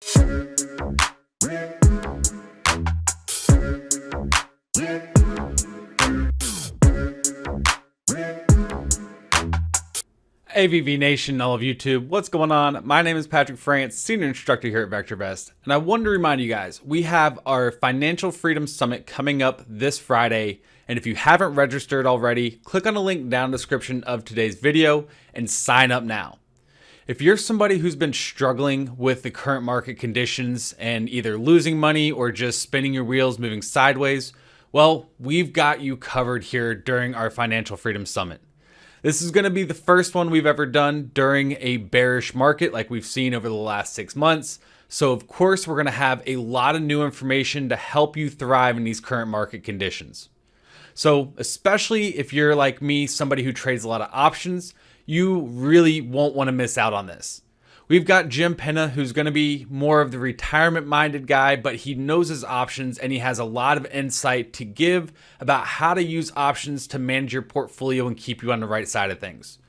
AVV Nation, all of YouTube, what's going on? My name is Patrick France, Senior Instructor here at VectorVest, and I wanted to remind you guys, we have our Financial Freedom Summit coming up this Friday, and if you haven't registered already, click on the link down in the description of today's video and sign up now. If you're somebody who's been struggling with the current market conditions and either losing money or just spinning your wheels moving sideways, well, we've got you covered here during our Financial Freedom Summit. This is going to be the first one we've ever done during a bearish market like we've seen over the last 6 months. So of course, we're going to have a lot of new information to help you thrive in these current market conditions. So especially if you're like me, somebody who trades a lot of options, you really won't want to miss out on this. We've got Jim Penna, who's going to be more of the retirement-minded guy, but he knows his options and he has a lot of insight to give about how to use options to manage your portfolio and keep you on the right side of things.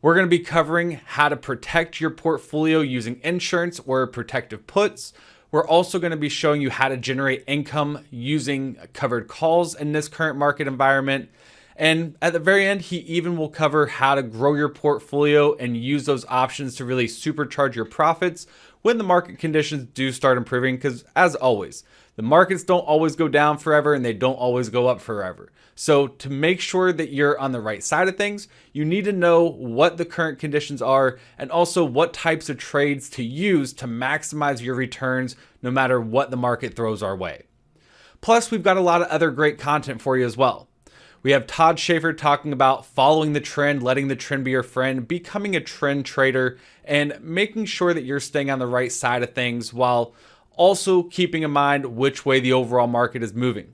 We're going to be covering how to protect your portfolio using insurance or protective puts. We're also going to be showing you how to generate income using covered calls in this current market environment. And at the very end, he even will cover how to grow your portfolio and use those options to really supercharge your profits when the market conditions do start improving. Because as always, the markets don't always go down forever and they don't always go up forever. So to make sure that you're on the right side of things, you need to know what the current conditions are and also what types of trades to use to maximize your returns no matter what the market throws our way. Plus, we've got a lot of other great content for you as well. We have Todd Schaefer talking about following the trend, letting the trend be your friend, becoming a trend trader, and making sure that you're staying on the right side of things while also keeping in mind which way the overall market is moving.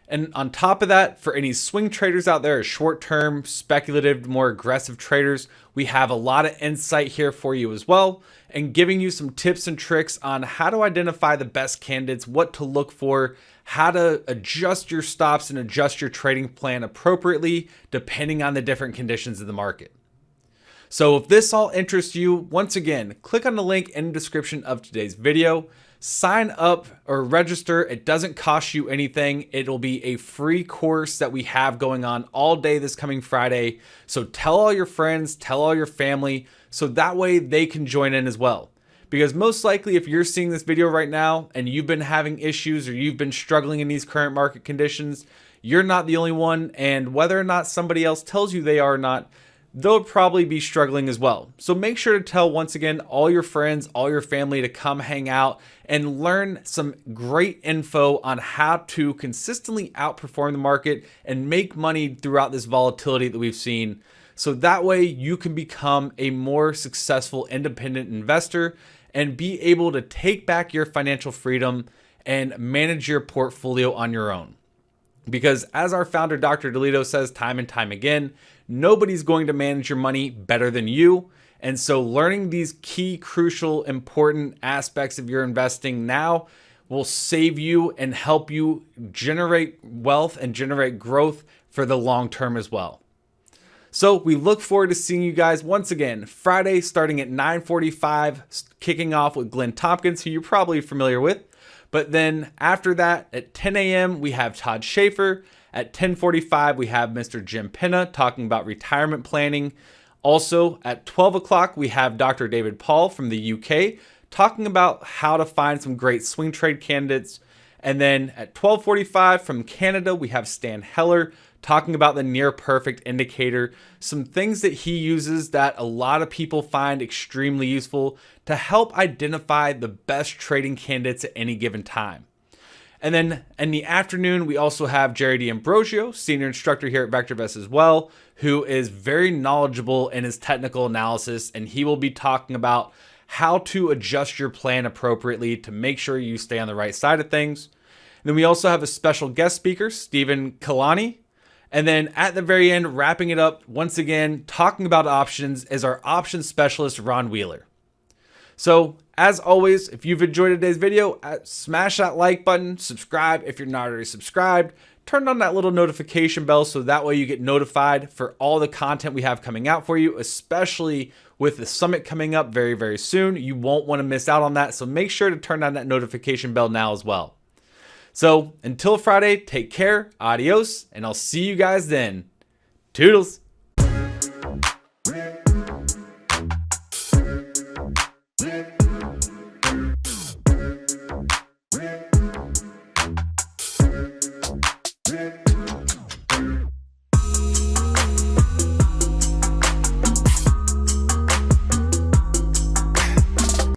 And on top of that, for any swing traders out there, short-term, speculative, more aggressive traders, we have a lot of insight here for you as well, and giving you some tips and tricks on how to identify the best candidates, what to look for, how to adjust your stops and adjust your trading plan appropriately depending on the different conditions of the market. So if this all interests you, once again, click on the link in the description of today's video. Sign up or register. It doesn't cost you anything. It'll be a free course that we have going on all day this coming Friday. So tell all your friends, tell all your family, so that way they can join in as well. Because most likely if you're seeing this video right now and you've been having issues or you've been struggling in these current market conditions, you're not the only one. And whether or not somebody else tells you they are or not, they'll probably be struggling as well. So make sure to tell, once again, all your friends, all your family to come hang out and learn some great info on how to consistently outperform the market and make money throughout this volatility that we've seen. So that way you can become a more successful independent investor and be able to take back your financial freedom and manage your portfolio on your own. Because as our founder, Dr. DeLito, says time and time again, nobody's going to manage your money better than you. And so learning these key, crucial, important aspects of your investing now will save you and help you generate wealth and generate growth for the long term as well. So we look forward to seeing you guys once again Friday starting at 9:45, kicking off with Glenn Tompkins, who you're probably familiar with. But then after that at 10 a.m. we have Todd Schaefer. At 10:45 we have Mr. Jim Penna talking about retirement planning. Also at 12 o'clock we have Dr. David Paul from the UK talking about how to find some great swing trade candidates. And then at 12:45 from Canada we have Stan Heller talking about the near perfect indicator, some things that he uses that a lot of people find extremely useful to help identify the best trading candidates at any given time. And then in the afternoon, we also have Jerry D'Ambrosio, senior instructor here at VectorVest as well, who is very knowledgeable in his technical analysis, and he will be talking about how to adjust your plan appropriately to make sure you stay on the right side of things. And then we also have a special guest speaker, Stephen Kalani. And then at the very end, wrapping it up, once again, talking about options is our options specialist, Ron Wheeler. So as always, if you've enjoyed today's video, smash that like button, subscribe if you're not already subscribed, turn on that little notification bell so that way you get notified for all the content we have coming out for you, especially with the summit coming up very, very soon. You won't want to miss out on that. So make sure to turn on that notification bell now as well. So until Friday, take care, adios, and I'll see you guys then. Toodles.